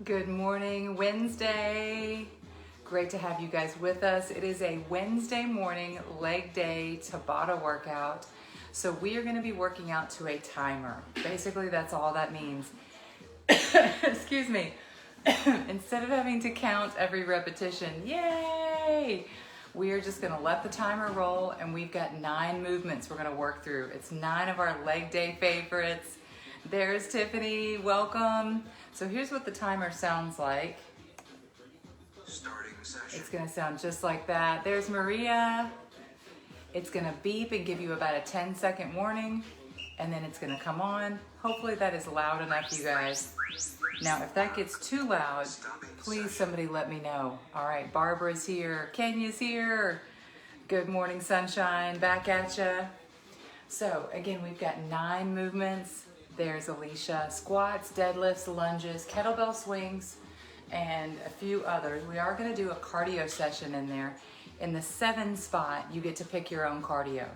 Good morning, Wednesday. Great to have you guys with us. It is a Wednesday morning leg day Tabata workout. So we are going to be working out to a timer. Basically, that's all that means. Excuse me. Instead of having to count every repetition, yay! We are just going to let the timer roll, and we've got 9 movements we're going to work through. It's 9 of our leg day favorites. There's Tiffany, welcome. So here's what the timer sounds like. Starting session. It's gonna sound just like that. There's Maria. It's gonna beep and give you about a 10-second warning, and then it's gonna come on. Hopefully that is loud enough, you guys. Now, if that gets too loud, please somebody let me know. All right, Barbara's here, Kenya's here. Good morning, sunshine, back at ya. So again, we've got 9 movements. There's Alicia. Squats, deadlifts, lunges, kettlebell swings, and a few others. We are going to do a cardio session in there. In the 7 spot, you get to pick your own cardio.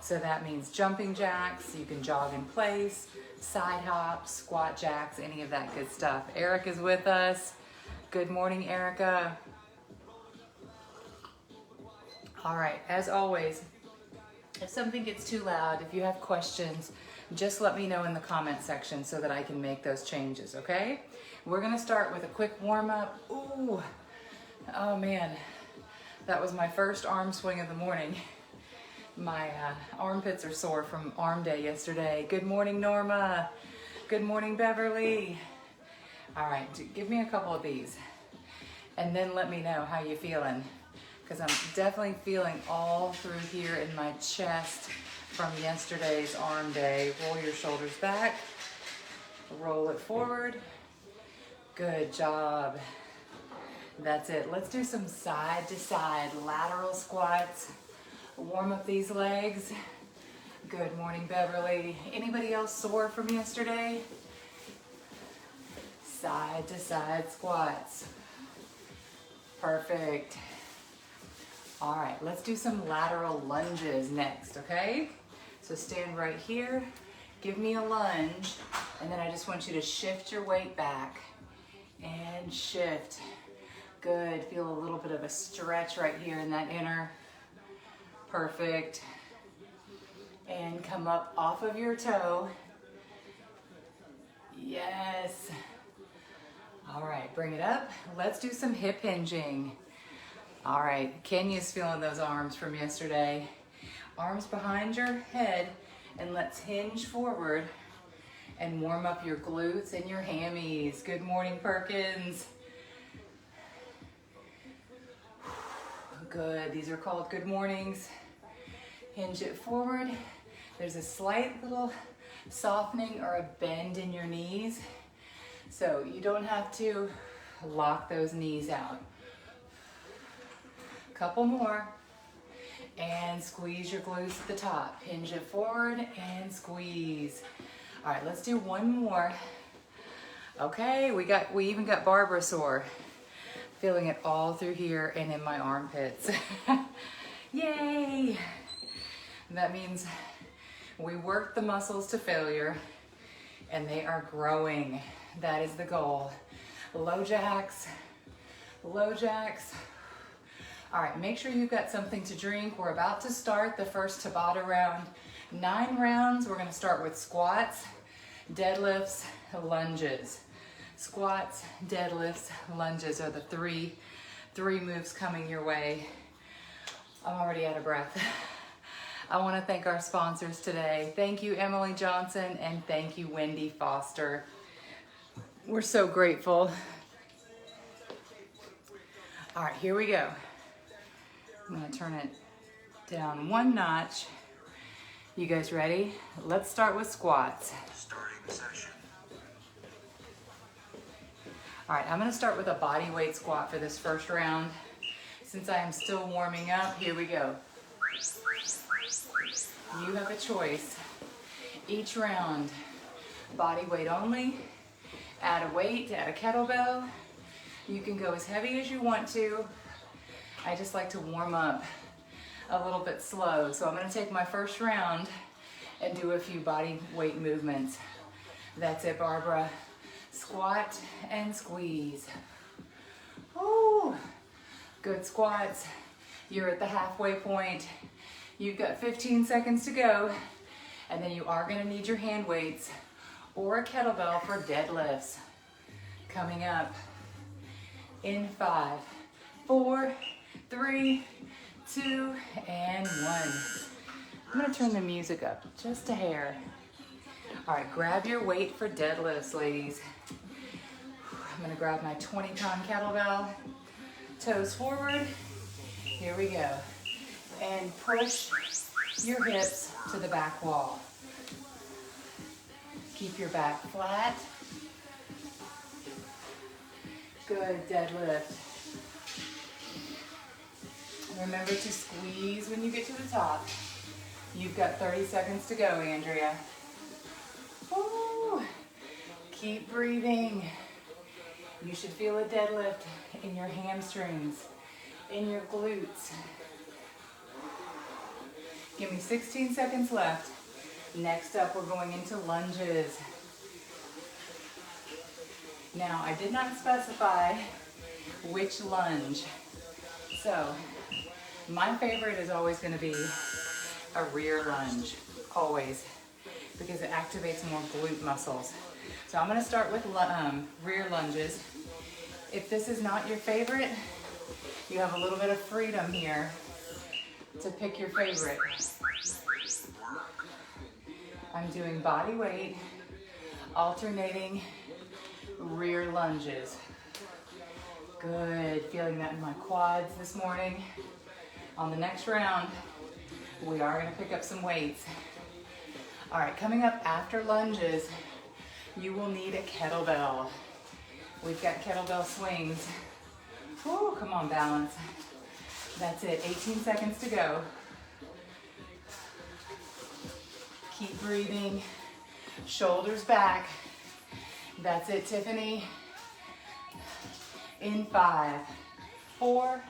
So that means jumping jacks, you can jog in place, side hops, squat jacks, any of that good stuff. Erica's with us. Good morning, Erica. All right, as always, if something gets too loud, if you have questions, just let me know in the comment section so that I can make those changes, okay? We're gonna start with a quick warm up. Ooh, oh man, that was my first arm swing of the morning. My armpits are sore from arm day yesterday. Good morning, Norma. Good morning, Beverly. All right, give me a couple of these and then let me know how you're feeling, because I'm definitely feeling all through here in my chest from yesterday's arm day. Roll your shoulders back, roll it forward. Good job. That's it. Let's do some side to side lateral squats. Warm up these legs. Good morning, Beverly. Anybody else sore from yesterday? Side to side squats. Perfect. All right, let's do some lateral lunges next, okay? So stand right here, give me a lunge, and then I just want you to shift your weight back and shift. Good, feel a little bit of a stretch right here in that inner. Perfect. And come up off of your toe. Yes. All right, bring it up. Let's do some hip hinging. All right, Kenya's feeling those arms from yesterday. Arms behind your head, and let's hinge forward and warm up your glutes and your hammies. Good morning, Perkins. Good, these are called good mornings. Hinge it forward. There's a slight little softening or a bend in your knees, so you don't have to lock those knees out. Couple more, and squeeze your glutes at the top. Hinge it forward and squeeze. All right, let's do one more. Okay, we even got Barbara sore. Feeling it all through here and in my armpits. Yay! That means we worked the muscles to failure and they are growing. That is the goal. Low jacks, low jacks. All right, make sure you've got something to drink. We're about to start the first Tabata round. 9 rounds. We're gonna start with squats, deadlifts, lunges. Squats, deadlifts, lunges are the three moves coming your way. I'm already out of breath. I wanna thank our sponsors today. Thank you, Emily Johnson, and thank you, Wendy Foster. We're so grateful. All right, here we go. I'm gonna turn it down 1 notch. You guys ready? Let's start with squats. Starting session. All right, I'm gonna start with a body weight squat for this first round. Since I am still warming up, here we go. You have a choice. Each round, body weight only. Add a weight, add a kettlebell. You can go as heavy as you want to. I just like to warm up a little bit slow. So I'm gonna take my first round and do a few body weight movements. That's it, Barbara. Squat and squeeze. Woo. Good squats. You're at the halfway point. You've got 15 seconds to go, and then you are gonna need your hand weights or a kettlebell for deadlifts. Coming up in 5, 4, 3, 2, and 1. I'm gonna turn the music up just a hair. All right, grab your weight for deadlifts, ladies. I'm gonna grab my 20-pound kettlebell, toes forward. Here we go. And push your hips to the back wall. Keep your back flat. Good, deadlift. Remember to squeeze when you get to the top. You've got 30 seconds to go, Andrea. Woo. Keep breathing. You should feel a deadlift in your hamstrings, in your glutes. Give me 16 seconds left. Next up, we're going into lunges. Now, I did not specify which lunge. So, my favorite is always going to be a rear lunge, always, because it activates more glute muscles. So I'm going to start with rear lunges. If this is not your favorite, you have a little bit of freedom here to pick your favorite. I'm doing body weight, alternating rear lunges. Good, feeling that in my quads this morning. On the next round, we are gonna pick up some weights. All right, coming up after lunges, you will need a kettlebell. We've got kettlebell swings. Woo, come on, balance. That's it, 18 seconds to go. Keep breathing, shoulders back. That's it, Tiffany. In 5, 4,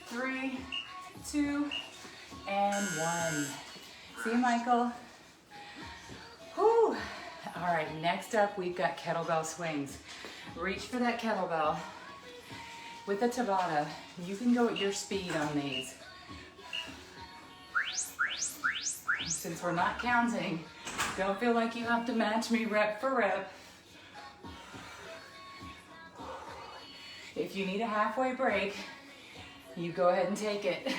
3, 2, and 1. See you, Michael. Whew. All right, next up, we've got kettlebell swings. Reach for that kettlebell. With the Tabata, you can go at your speed on these. Since we're not counting, don't feel like you have to match me rep for rep. If you need a halfway break, you go ahead and take it.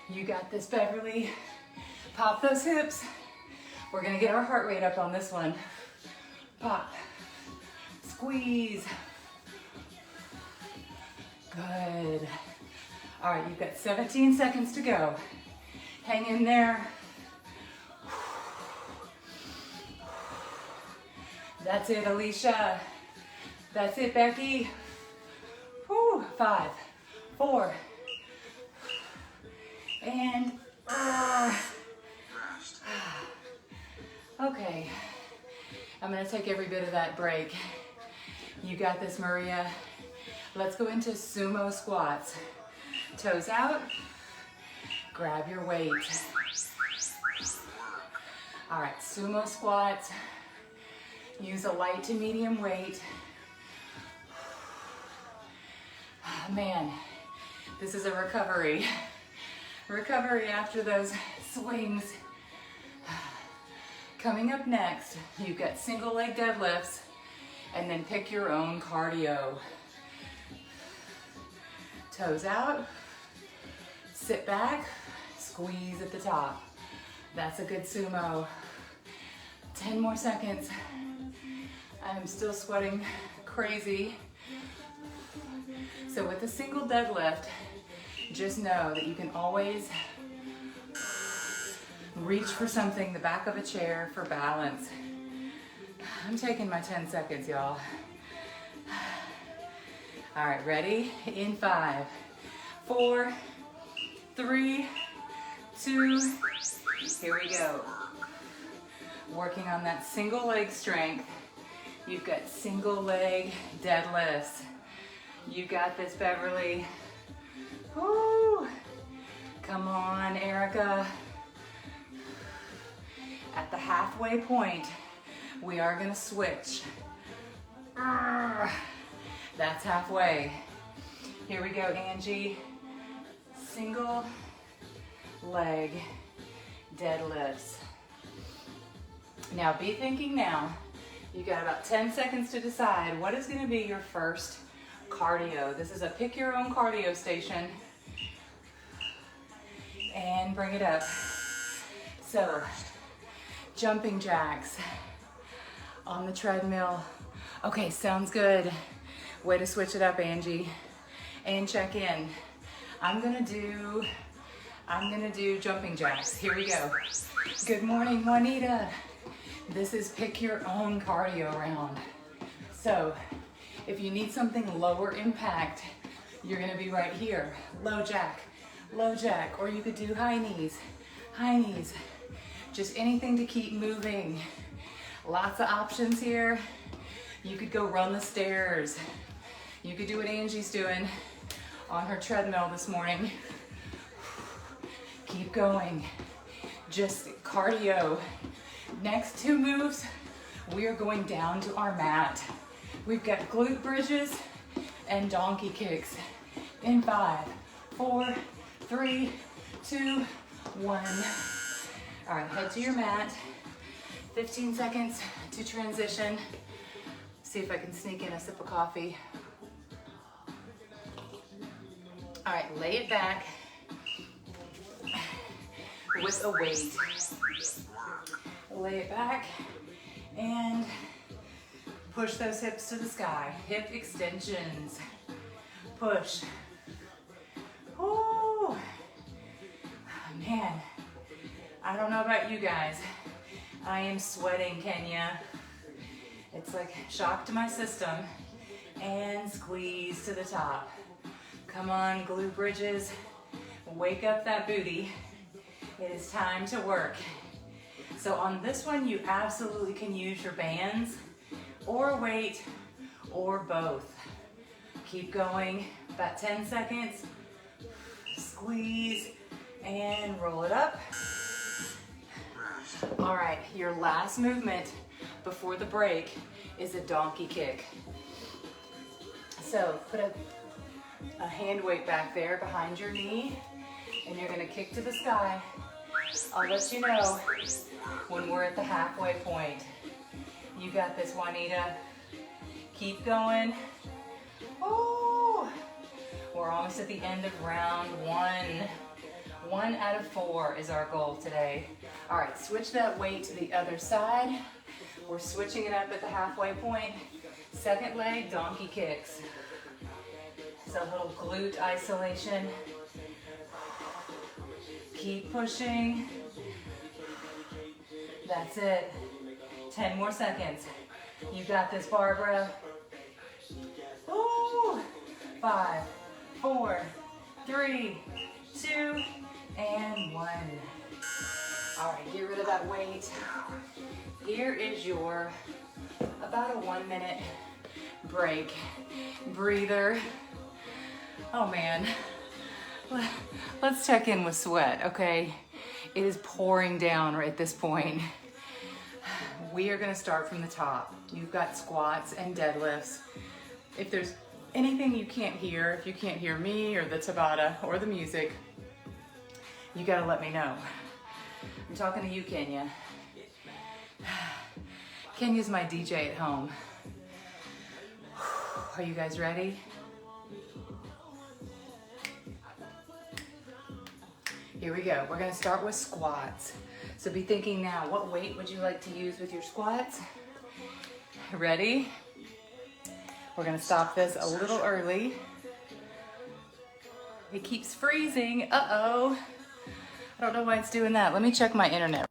You got this, Beverly. Pop those hips. We're gonna get our heart rate up on this one. Pop, squeeze. Good. All right, you've got 17 seconds to go. Hang in there. That's it, Alicia. That's it, Becky. Whew. 5, 4, and okay. I'm gonna take every bit of that break. You got this, Maria. Let's go into sumo squats. Toes out. Grab your weight. All right, sumo squats. Use a light to medium weight. Man, this is a recovery. Recovery after those swings. Coming up next, you've got single leg deadlifts, and then pick your own cardio. Toes out, sit back, squeeze at the top. That's a good sumo. 10 more seconds. I'm still sweating crazy. So with a single deadlift, just know that you can always reach for something, the back of a chair for balance. I'm taking my 10 seconds, y'all. All right, ready? In 5, 4, 3, 2, here we go. Working on that single leg strength. You've got single leg deadlifts. You got this, Beverly. Woo! Come on, Erica. At the halfway point, we are gonna switch. That's halfway. Here we go, Angie. Single leg deadlifts. Now be thinking now, you got about 10 seconds to decide what is gonna be your first cardio. This is a pick your own cardio station. And bring it up. So, jumping jacks on the treadmill. Okay, sounds good. Way to switch it up, Angie. And check in. I'm gonna do jumping jacks. Here we go. Good morning, Juanita. This is pick your own cardio round. So, if you need something lower impact, you're gonna be right here. Low jack, or you could do high knees. Just anything to keep moving. Lots of options here. You could go run the stairs. You could do what Angie's doing on her treadmill this morning. Keep going. Just cardio. Next two moves, we are going down to our mat. We've got glute bridges and donkey kicks in 5, 4, 3, 2, 1. All right, head to your mat. 15 seconds to transition. See if I can sneak in a sip of coffee. All right, lay it back with a weight. Lay it back and push those hips to the sky. Hip extensions. Push. Ooh. Man, I don't know about you guys. I am sweating, Kenya. It's like shock to my system. And squeeze to the top. Come on, glute bridges. Wake up that booty. It is time to work. So on this one, you absolutely can use your bands or weight or both. Keep going, about 10 seconds. Squeeze and roll it up. All right, your last movement before the break is a donkey kick. So put a hand weight back there behind your knee and you're gonna kick to the sky. I'll let you know when we're at the halfway point. You got this, Juanita. Keep going. Oh, we're almost at the end of round one. 1 out of 4 is our goal today. All right, switch that weight to the other side. We're switching it up at the halfway point. Second leg, donkey kicks. So a little glute isolation. Keep pushing. That's it. 10 more seconds. You got this, Barbara. Ooh. 5, 4, 3, 2, and 1. All right, get rid of that weight. Here is your about a 1 minute break. Breather. Oh man. Let's check in with sweat, okay? It is pouring down right at this point. We are gonna start from the top. You've got squats and deadlifts. If there's anything you can't hear, if you can't hear me or the Tabata or the music, you gotta let me know. I'm talking to you, Kenya. Kenya's my DJ at home. Are you guys ready? Here we go. We're gonna start with squats. So be thinking now, what weight would you like to use with your squats? Ready? We're gonna stop this a little early. It keeps freezing. Uh-oh. I don't know why it's doing that. Let me check my internet.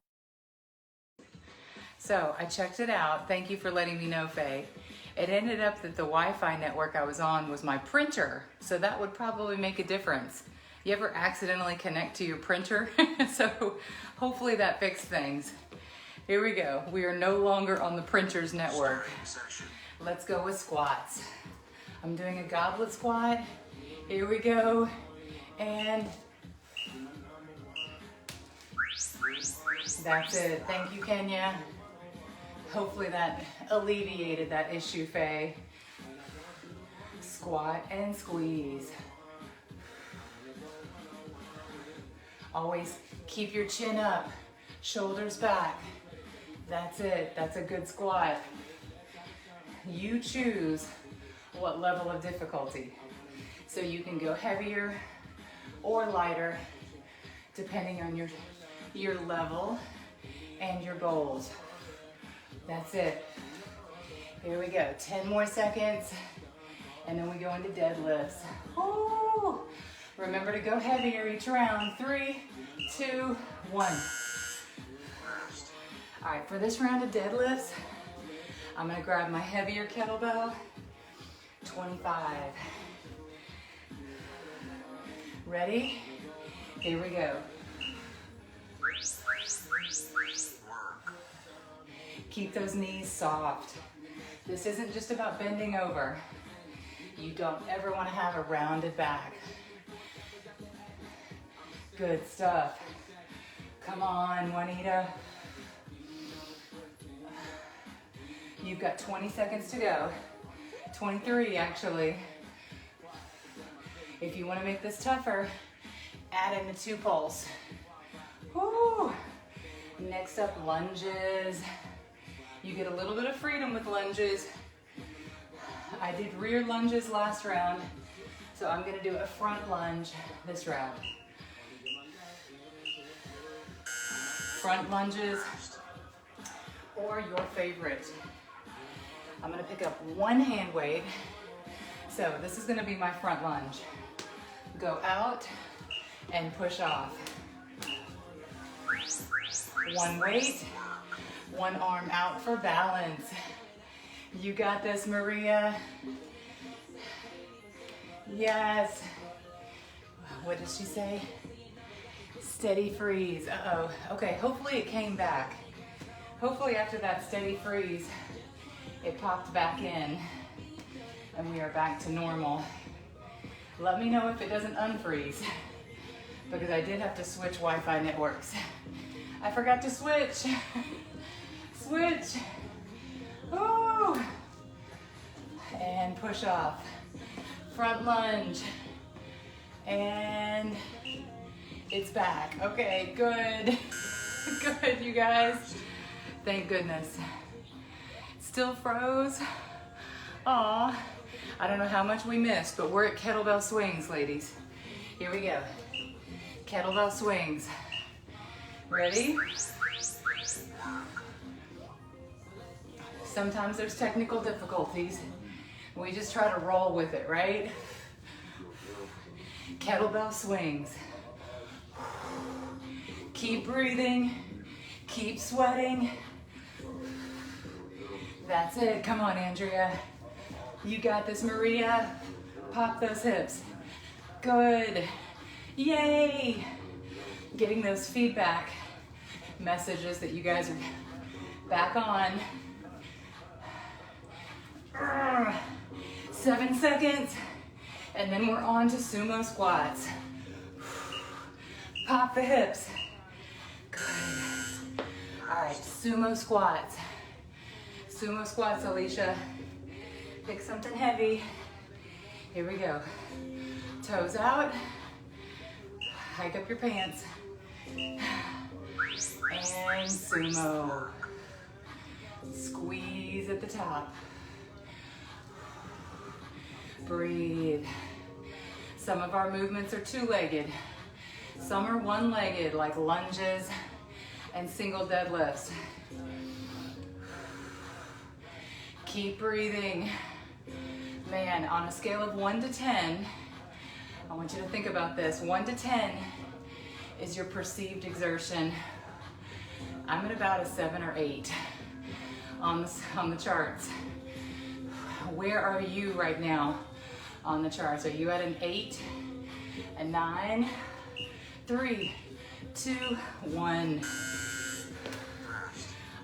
So I checked it out. Thank you for letting me know, Faye. It ended up that the Wi-Fi network I was on was my printer. So that would probably make a difference. You ever accidentally connect to your printer? So hopefully that fixed things. Here we go. We are no longer on the printer's network. Let's go with squats. I'm doing a goblet squat. Here we go. And that's it. Thank you, Kenya. Hopefully that alleviated that issue, Faye. Squat and squeeze. Always keep your chin up, shoulders back. That's it, that's a good squat. You choose what level of difficulty. So you can go heavier or lighter, depending on your level and your goals. That's it. Here we go, 10 more seconds, and then we go into deadlifts. Woo! Remember to go heavier each round. 3, 2, 1. All right, for this round of deadlifts, I'm gonna grab my heavier kettlebell, 25. Ready? Here we go. Keep those knees soft. This isn't just about bending over. You don't ever want to have a rounded back. Good stuff. Come on, Juanita. You've got 20 seconds to go. 23 actually. If you want to make this tougher, add in the 2 pulse. Woo. Next up, lunges. You get a little bit of freedom with lunges. I did rear lunges last round, so I'm gonna do a front lunge this round. Front lunges, or your favorite. I'm gonna pick up 1 hand weight. So this is gonna be my front lunge. Go out and push off. 1 weight, 1 arm out for balance. You got this, Maria. Yes. What did she say? Steady freeze. Uh-oh. Okay, hopefully it came back. Hopefully after that steady freeze, it popped back in and we are back to normal. Let me know if it doesn't unfreeze, because I did have to switch Wi-Fi networks. I forgot to switch. Switch. Ooh. And push off. Front lunge. And it's back. Okay, good. Good, you guys. Thank goodness. Still froze? Aw. I don't know how much we missed, but we're at kettlebell swings, ladies. Here we go. Kettlebell swings. Ready? Sometimes there's technical difficulties. We just try to roll with it, right? Kettlebell swings. Keep breathing. Keep sweating. That's it. Come on, Andrea. You got this, Maria. Pop those hips. Good. Yay. Getting those feedback messages that you guys are back on. 7 seconds, and then we're on to sumo squats. Pop the hips. Good. All right, sumo squats. Sumo squats, Alicia. Pick something heavy. Here we go. Toes out. Hike up your pants. And sumo. Squeeze at the top. Breathe. Some of our movements are 2-legged. Some are 1-legged, like lunges and single deadlifts. Keep breathing. Man, on a scale of 1 to 10, I want you to think about this. 1 to 10 is your perceived exertion. I'm at about a 7 or 8 on the charts. Where are you right now on the charts? Are you at an 8, a 9, 3, 2, 1?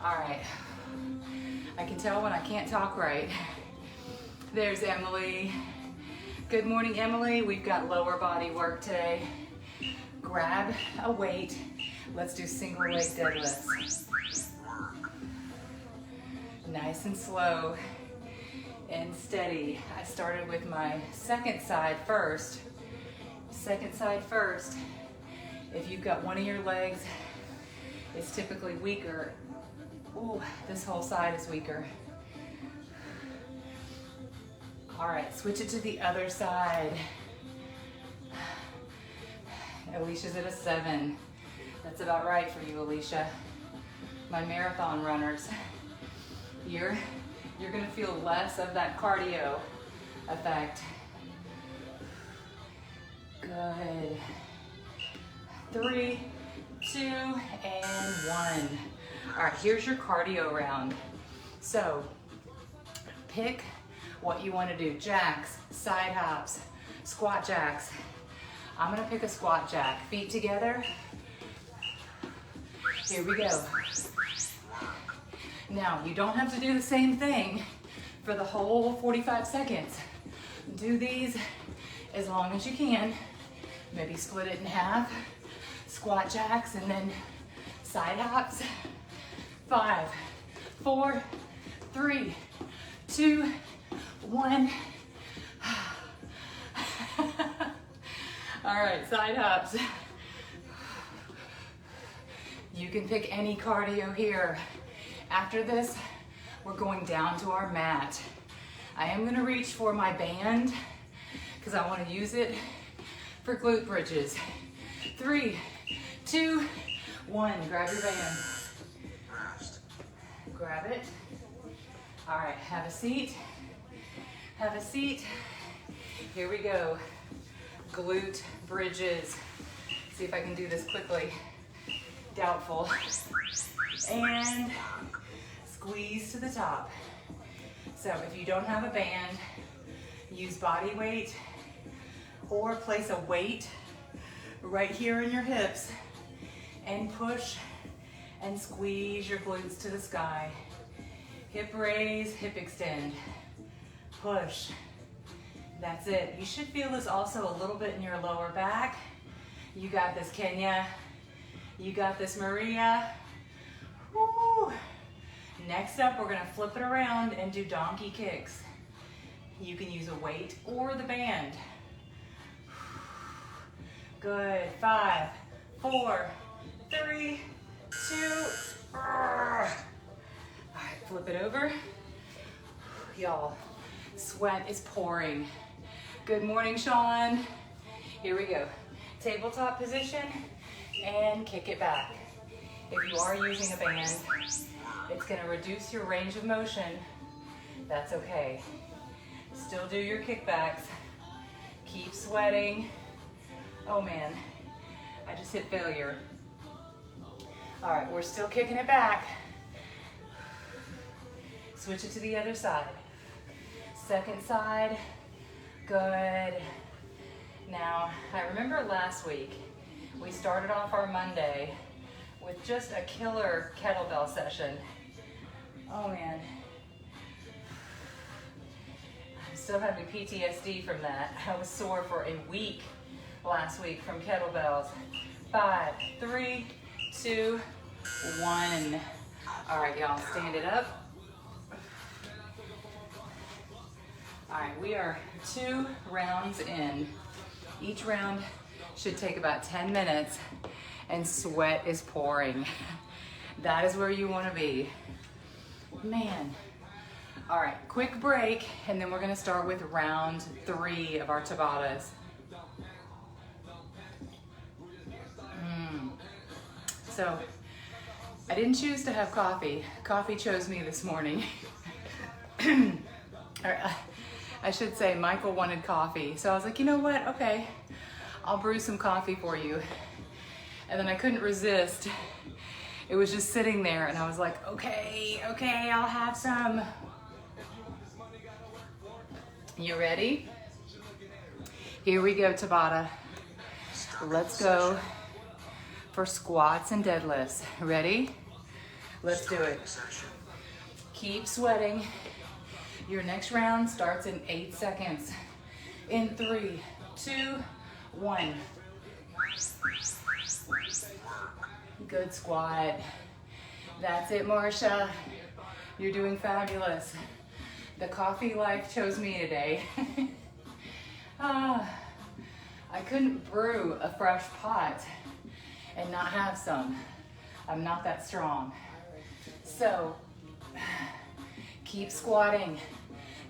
All right. I can tell when I can't talk right. There's Emily. Good morning, Emily. We've got lower body work today. Grab a weight. Let's do single leg deadlifts. Nice and slow. and steady. I started with my second side first. Second side first. If you've got one of your legs, it's typically weaker. Ooh, this whole side is weaker. All right, switch it to the other side. Alicia's at a 7. That's about right for you, Alicia. My marathon runners, you're gonna feel less of that cardio effect. Good. 3, 2, and 1. All right, here's your cardio round. So pick what you want to do. Jacks, side hops, squat jacks. I'm gonna pick a squat jack. Feet together. Here we go. Now, you don't have to do the same thing for the whole 45 seconds. Do these as long as you can. Maybe split it in half. Squat jacks and then side hops. 5, 4, 3, 2, 1. All right, side hops. You can pick any cardio here. After this, we're going down to our mat. I am gonna reach for my band because I wanna use it for glute bridges. 3, 2, 1, grab your band. Grab it. All right, have a seat. Have a seat. Here we go. Glute bridges. See if I can do this quickly. Doubtful. And squeeze to the top. So if you don't have a band, use body weight or place a weight right here in your hips and push and squeeze your glutes to the sky. Hip raise, hip extend. Push. That's it. You should feel this also a little bit in your lower back. You got this, Kenya. You got this, Maria. Woo. Next up, we're gonna flip it around and do donkey kicks. You can use a weight or the band. Good. 5, 4, 3, 2. All right, flip it over. Y'all, sweat is pouring. Good morning, Sean. Here we go. Tabletop position and kick it back. If you are using a band, it's gonna reduce your range of motion. That's okay. Still do your kickbacks. Keep sweating. Oh man, I just hit failure. All right, we're still kicking it back. Switch it to the other side. Second side, good. Now, I remember last week, we started off our Monday with just a killer kettlebell session. Oh man. I'm still having PTSD from that. I was sore for a week last week from kettlebells. 5, 3, 2, 1. All right, y'all, stand it up. All right, we are 2 rounds in. Each round should take about 10 minutes and sweat is pouring. That is where you wanna be. Man. All right, quick break, and then we're gonna start with round 3 of our Tabatas. So, I didn't choose to have coffee. Coffee chose me this morning. I should say Michael wanted coffee. So I was like, you know what? Okay, I'll brew some coffee for you. And then I couldn't resist. It was just sitting there and I was like, okay, I'll have some. You ready? Here we go, Tabata. Let's go for squats and deadlifts. Ready? Let's do it. Keep sweating. Your next round starts in 8 seconds. In 3, 2, 1. Good squat. That's it, Marsha. You're doing fabulous. The coffee life chose me today. I couldn't brew a fresh pot and not have some. I'm not that strong. So keep squatting.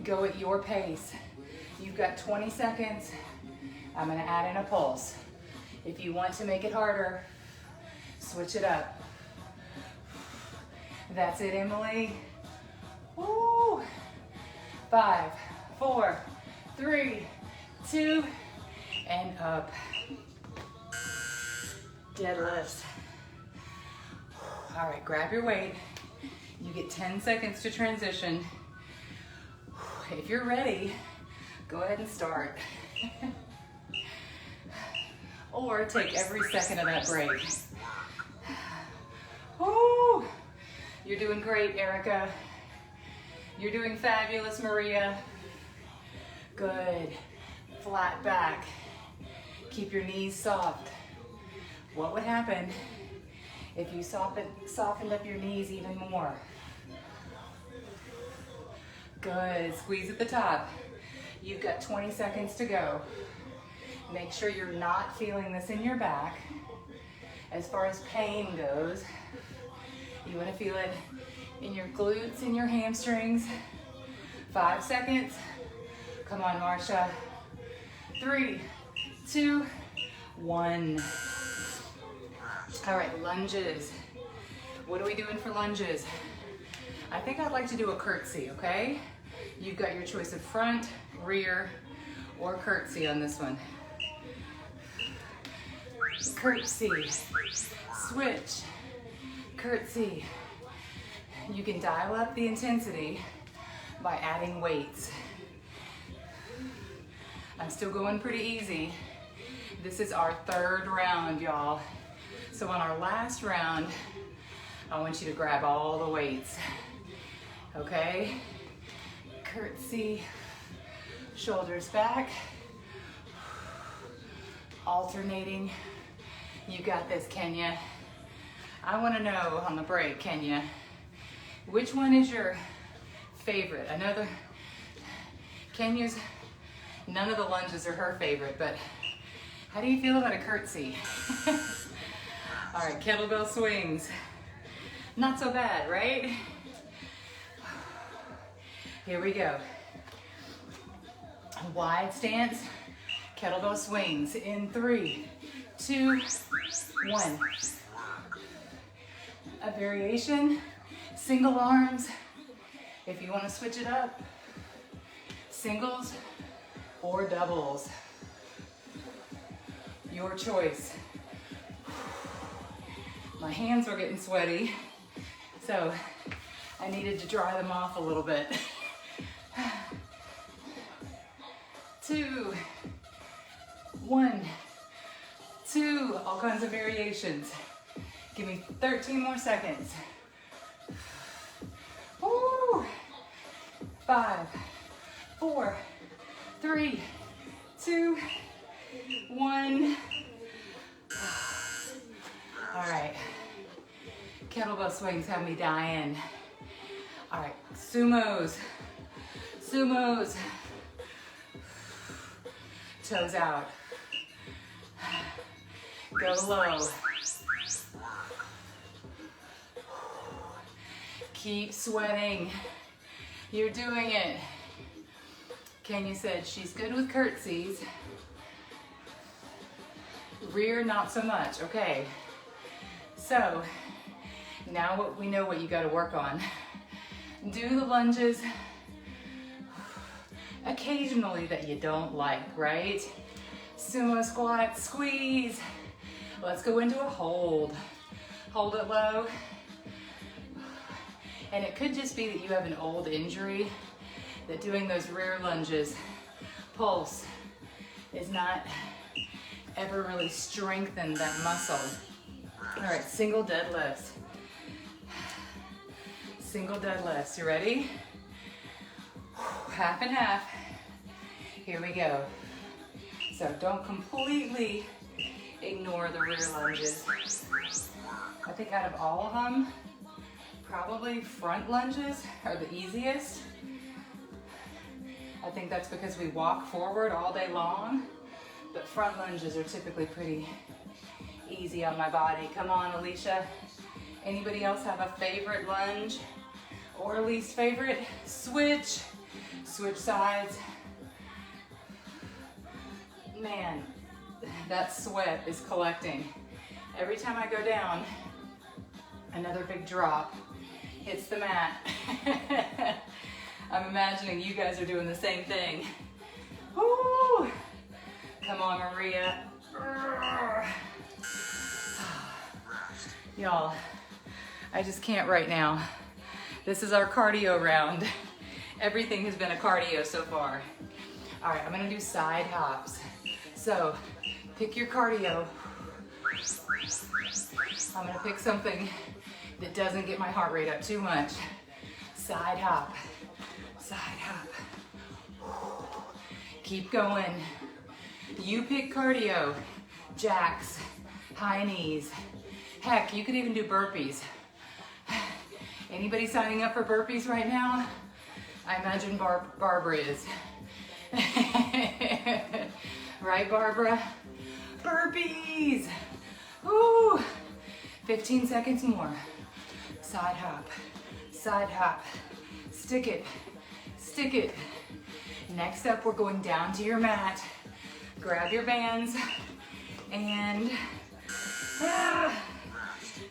Go at your pace. You've got 20 seconds. I'm gonna add in a pulse. If you want to make it harder, switch it up. That's it, Emily. Woo! 5, 4, 3, 2, and up. Deadlifts. All right, grab your weight. You get 10 seconds to transition. If you're ready, go ahead and start. Or take every second of that break. Woo! You're doing great, Erica. You're doing fabulous, Maria. Good. Flat back. Keep your knees soft. What would happen if you softened up your knees even more? Good. Squeeze at the top. You've got 20 seconds to go. Make sure you're not feeling this in your back. As far as pain goes, you want to feel it in your glutes and your hamstrings. 5 seconds. Come on, Marsha. 3, 2, 1. All right, lunges. What are we doing for lunges? I think I'd like to do a curtsy, okay? You've got your choice of front, rear, or curtsy on this one. Curtsy, switch, curtsy. You can dial up the intensity by adding weights. I'm still going pretty easy. This is our 3rd round, y'all. So on our last round, I want you to grab all the weights, okay? Curtsy, shoulders back, alternating. You got this, Kenya. I want to know on the break, Kenya, which one is your favorite? I know Kenya's, none of the lunges are her favorite, but how do you feel about a curtsy? All right, kettlebell swings. Not so bad, right? Here we go. Wide stance, kettlebell swings in 3, 2, 1. A variation, single arms. If you want to switch it up, singles or doubles. Your choice. My hands were getting sweaty, so I needed to dry them off a little bit. 2, 1, 2, all kinds of variations. Give me 13 more seconds. Woo! 5, 4, 3, 2, 1. All right, kettlebell swings have me dying. All right, sumos, sumos. Toes out. Go low. Keep sweating. You're doing it. Kenya said she's good with curtsies. Rear, not so much. Okay. So now we know what you got to work on. Do the lunges occasionally that you don't like, right? Sumo squat, squeeze. Let's go into a hold. Hold it low. And it could just be that you have an old injury, that doing those rear lunges, pulse, is not ever really strengthened that muscle. All right, single deadlifts. Single deadlifts, you ready? Half and half. Here we go. So don't completely ignore the rear lunges. I think out of all of them, probably front lunges are the easiest. I think that's because we walk forward all day long, but front lunges are typically pretty easy on my body. Come on, Alicia. Anybody else have a favorite lunge or least favorite? Switch sides. Man, that sweat is collecting. Every time I go down, another big drop hits the mat. I'm imagining you guys are doing the same thing. Woo! Come on, Maria. Y'all, I just can't right now. This is our cardio round. Everything has been a cardio so far. All right, I'm gonna do side hops. So, pick your cardio. I'm gonna pick something that doesn't get my heart rate up too much. Side hop, side hop. Keep going. You pick cardio, jacks, high knees. Heck, you could even do burpees. Anybody signing up for burpees right now? I imagine Barbara is. Right, Barbara? Burpees! Woo! 15 seconds more. Side hop, side hop. Stick it, stick it. Next up, we're going down to your mat. Grab your bands and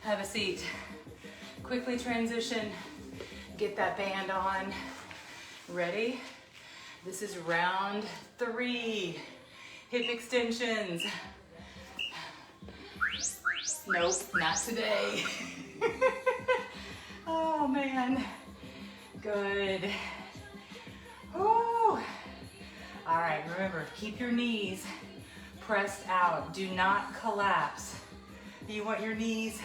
have a seat. Quickly transition, get that band on. Ready? This is round 3. Hip extensions. Nope, not today. Oh man, good. Woo. All right, remember, keep your knees pressed out. Do not collapse. You want your knees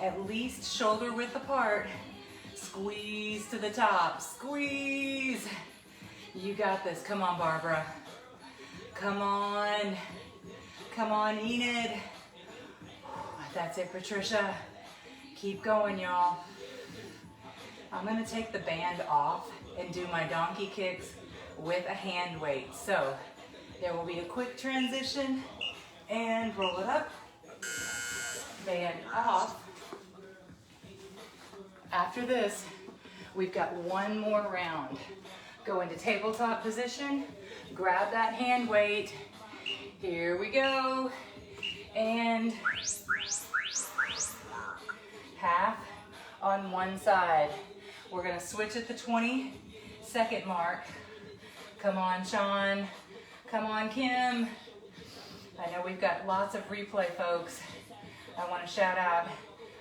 at least shoulder width apart. Squeeze to the top, squeeze. You got this, come on, Barbara. Come on, Enid. That's it, Patricia. Keep going, y'all. I'm gonna take the band off and do my donkey kicks with a hand weight. So there will be a quick transition and roll it up, band off. After this, we've got one more round. Go into tabletop position, grab that hand weight. Here we go. And half on one side. We're gonna switch at the 20-second mark. Come on, Sean. Come on, Kim. I know we've got lots of replay folks. I wanna shout out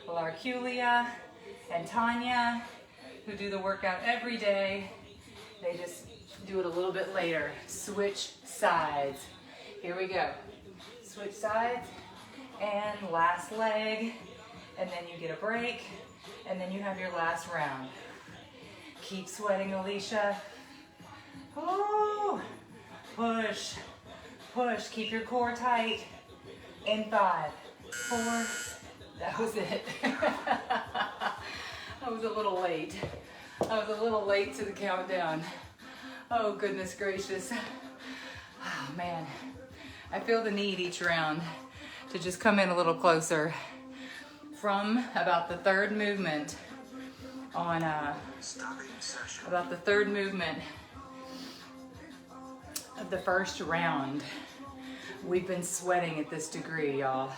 Larculia and Tanya, who do the workout every day. They just do it a little bit later. Switch sides. Here we go. Switch sides, and last leg, and then you get a break, and then you have your last round. Keep sweating, Alicia. Oh, push, push. Keep your core tight. In 5, 4, that was it. I was a little late. I was a little late to the countdown. Oh, goodness gracious. Oh, man. I feel the need each round to just come in a little closer. From about the third movement on, about the third movement of the first round, we've been sweating at this degree, y'all.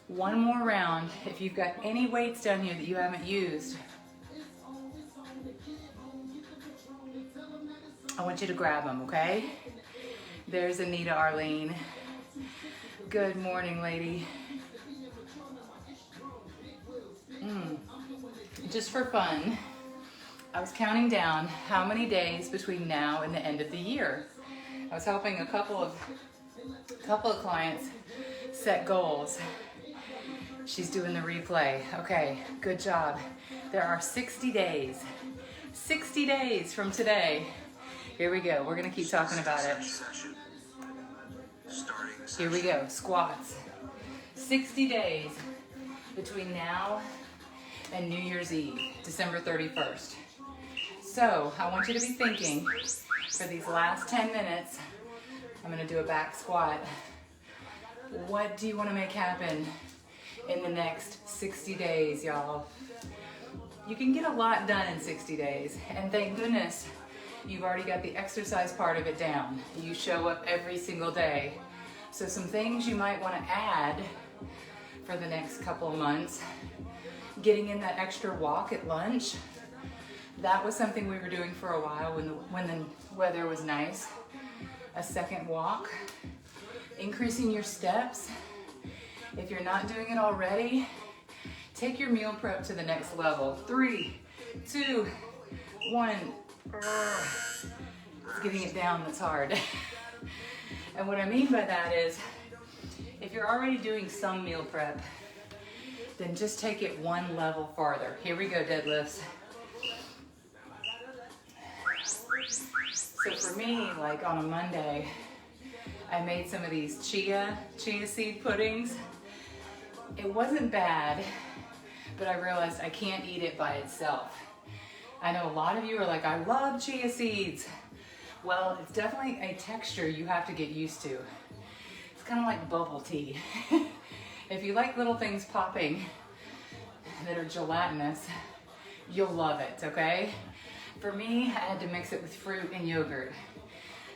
One more round. If you've got any weights down here that you haven't used, I want you to grab them, okay? There's Anita Arlene. Good morning, lady. Just for fun, I was counting down how many days between now and the end of the year. I was helping a couple of clients set goals. She's doing the replay. Okay, good job. There are 60 days. 60 days from today. Here we go. We're gonna keep talking about it. Here we go. Squats. 60 days between now and New Year's Eve, December 31st. So I want you to be thinking, For these last 10 minutes, I'm gonna do a back squat. What do you wanna make happen in the next 60 days, y'all? You can get a lot done in 60 days, and thank goodness you've already got the exercise part of it down. You show up every single day. So some things you might wanna add for the next couple of months, getting in that extra walk at lunch. That was something we were doing for a while when the weather was nice. A second walk, increasing your steps. If you're not doing it already, take your meal prep to the next level. 3, 2, 1. It's getting it down that's hard. And what I mean by that is, if you're already doing some meal prep, then just take it one level farther. Here we go, deadlifts. So for me, like on a Monday, I made some of these chia seed puddings. It wasn't bad, but I realized I can't eat it by itself. I know a lot of you are like, I love chia seeds. Well, it's definitely a texture you have to get used to. It's kind of like bubble tea. If you like little things popping that are gelatinous, you'll love it, okay? For me, I had to mix it with fruit and yogurt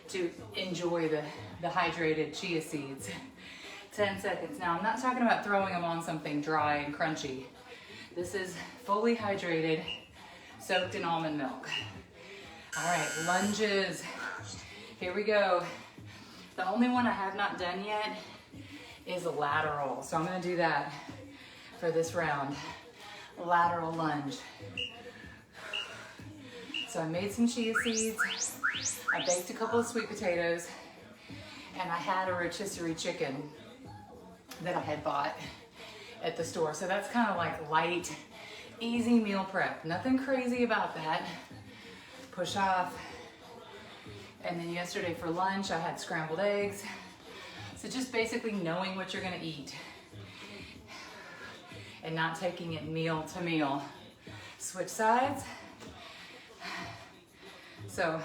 to enjoy the hydrated chia seeds. 10 seconds. Now, I'm not talking about throwing them on something dry and crunchy. This is fully hydrated, soaked in almond milk. All right, lunges. Here we go. The only one I have not done yet is a lateral. So I'm gonna do that for this round. Lateral lunge. So I made some chia seeds, I baked a couple of sweet potatoes, and I had a rotisserie chicken that I had bought at the store. So that's kind of like light, easy meal prep. Nothing crazy about that. Push off. And then yesterday for lunch, I had scrambled eggs. So just basically knowing what you're gonna eat and not taking it meal to meal. Switch sides. So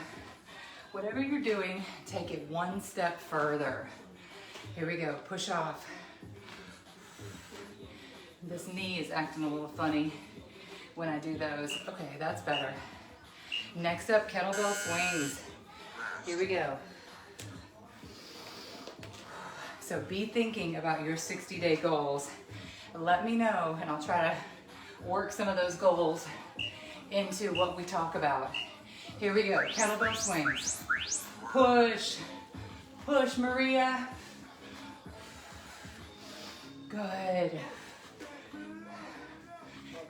whatever you're doing, take it one step further. Here we go, push off. This knee is acting a little funny when I do those. Okay, that's better. Next up, kettlebell swings. Here we go. So be thinking about your 60-day goals. Let me know, and I'll try to work some of those goals into what we talk about. Here we go, kettlebell swings. Push, push, Maria. Good.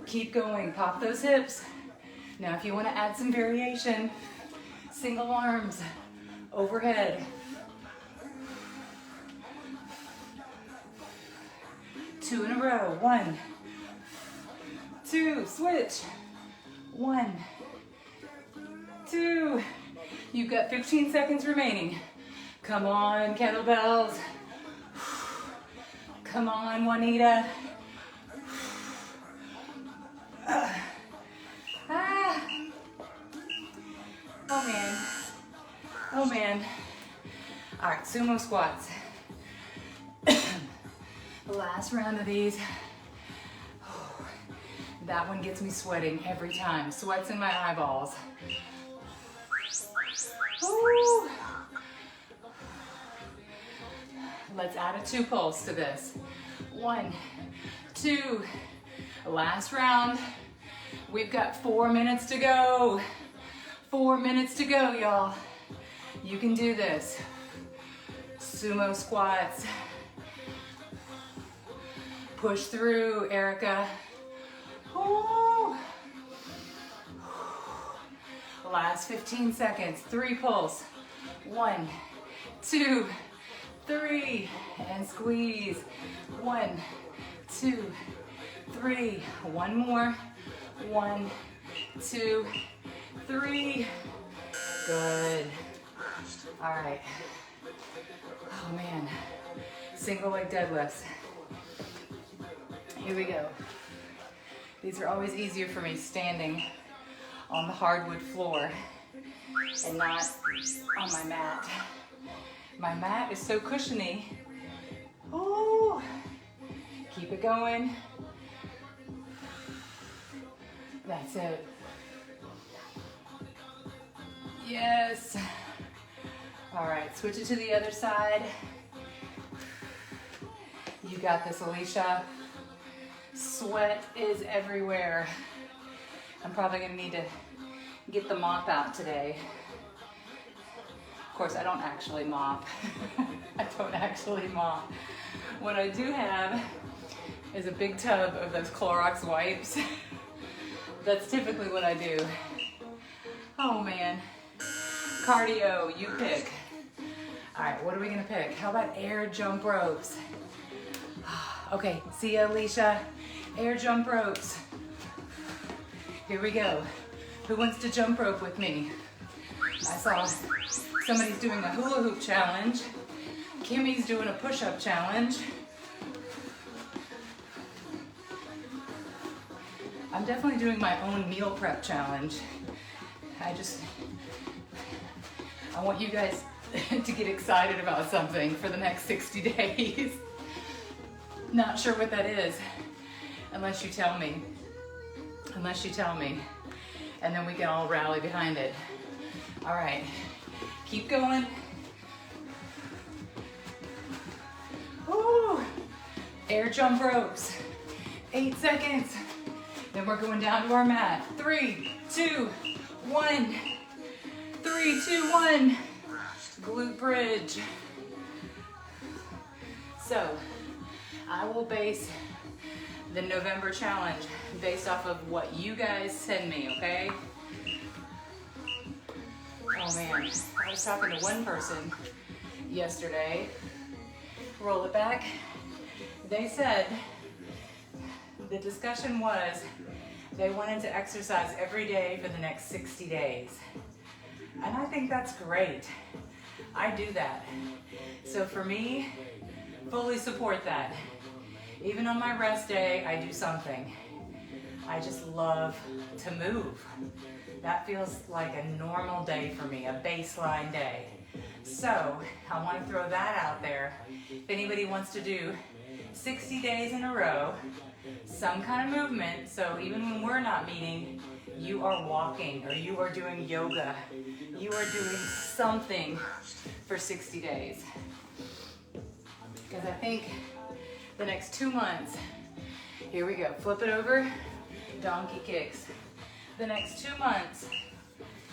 Keep going, pop those hips. Now if you want to add some variation, single arms, overhead. 2 in a row, 1, 2, switch, 1, 2. You've got 15 seconds remaining. Come on, kettlebells. Come on, Juanita. Oh man. Oh man. All right, sumo squats. The last round of these. That one gets me sweating every time. Sweats in my eyeballs. Ooh. Let's add a 2 pulse to this. 1, 2. Last round. We've got 4 minutes to go. 4 minutes to go, y'all. You can do this. Sumo squats. Push through, Erica. Ooh. Last 15 seconds. 3 pulse. 1, 2, 3. And squeeze. 1, 2, 3. One more. 1, 2, 3. Good. All right. Oh man. Single leg deadlifts. Here we go. These are always easier for me standing on the hardwood floor. and not on my mat. My mat is so cushiony. Ooh. Keep it going. That's it. Yes. All right, switch it to the other side. You got this, Alicia. Sweat is everywhere. I'm probably gonna need to get the mop out today. Of course, I don't actually mop. I don't actually mop. What I do have is a big tub of those Clorox wipes. That's typically what I do. Oh man. Cardio, you pick. All right, what are we gonna pick? How about air jump ropes? Okay, see ya, Alicia. Air jump ropes. Here we go. Who wants to jump rope with me? I saw somebody's doing a hula hoop challenge. Kimmy's doing a push-up challenge. I'm definitely doing my own meal prep challenge. I want you guys to get excited about something for the next 60 days. Not sure what that is, unless you tell me. Unless you tell me. And then we can all rally behind it. All right, keep going. Woo! Air jump ropes. 8 seconds. Then we're going down to our mat. 3, 2, 1. 3, 2, 1. Glute bridge. So, I will base the November challenge based off of what you guys send me, okay? Oh man, I was talking to one person yesterday. Roll it back. They said the discussion was they wanted to exercise every day for the next 60 days. And I think that's great. I do that. So for me, fully support that. Even on my rest day, I do something. I just love to move. That feels like a normal day for me, a baseline day. So I want to throw that out there. If anybody wants to do 60 days in a row, some kind of movement, so even when we're not meeting, you are walking or you are doing yoga. You are doing something for 60 days. Because I think the next 2 months, here we go, flip it over, donkey kicks. The next 2 months,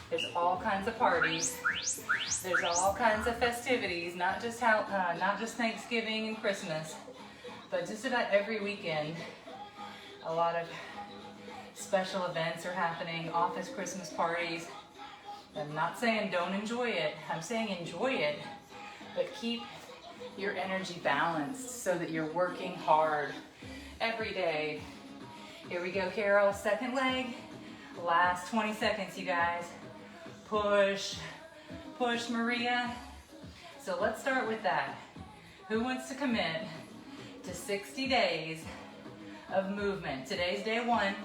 there's all kinds of parties. There's all kinds of festivities, not just Thanksgiving and Christmas, but just about every weekend. A lot of special events are happening, office Christmas parties. I'm not saying don't enjoy it. I'm saying enjoy it, but keep your energy balanced so that you're working hard every day. Here we go, Carol. Second leg. Last 20 seconds, you guys. Push, push, Maria. So let's start with that. Who wants to commit to 60 days of movement? Today's day 1,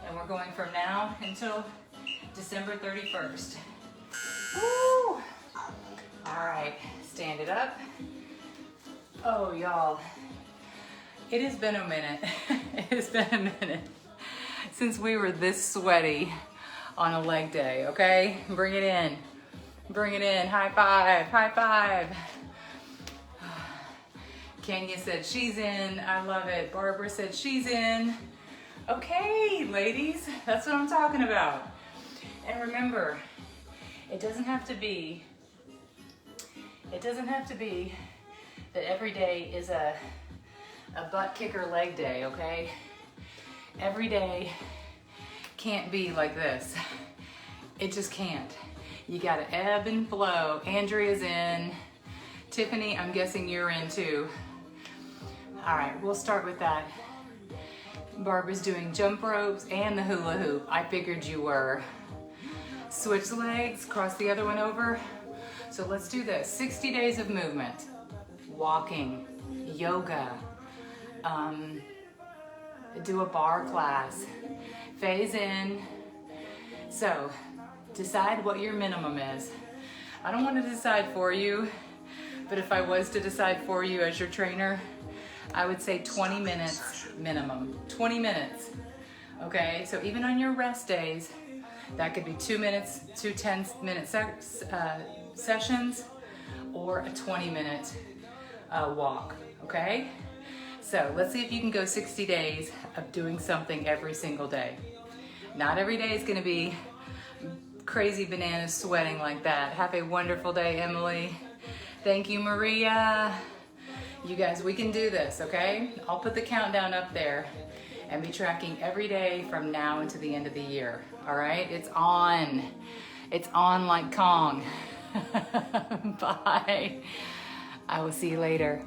and we're going from now until December 31st. Woo! All right, stand it up. Oh, y'all, it has been a minute. It has been a minute since we were this sweaty on a leg day, okay? Bring it in. Bring it in. High five. High five. Kenya said she's in. I love it. Barbara said she's in. Okay, ladies, that's what I'm talking about. And remember, it doesn't have to be that every day is a butt kicker leg day, okay? Every day can't be like this. It just can't. You gotta ebb and flow. Andrea's in. Tiffany, I'm guessing you're in too. All right, we'll start with that. Barbara's doing jump ropes and the hula hoop. I figured you were. Switch legs, cross the other one over. So let's do this. 60 days of movement. Walking, yoga, do a bar class, phase in. So decide what your minimum is. I don't want to decide for you, but if I was to decide for you as your trainer, I would say 20 minutes minimum. 20 minutes. Okay, so even on your rest days, that could be 2 minutes, 2 10-minute sessions, or a 20-minute walk. Okay, so let's see if you can go 60 days of doing something every single day. Not every day is going to be crazy bananas sweating like that. Have a wonderful day, Emily. Thank you, Maria. You guys, we can do this, okay? I'll put the countdown up there and be tracking every day from now until the end of the year, all right? It's on. It's on like Kong. Bye. I will see you later.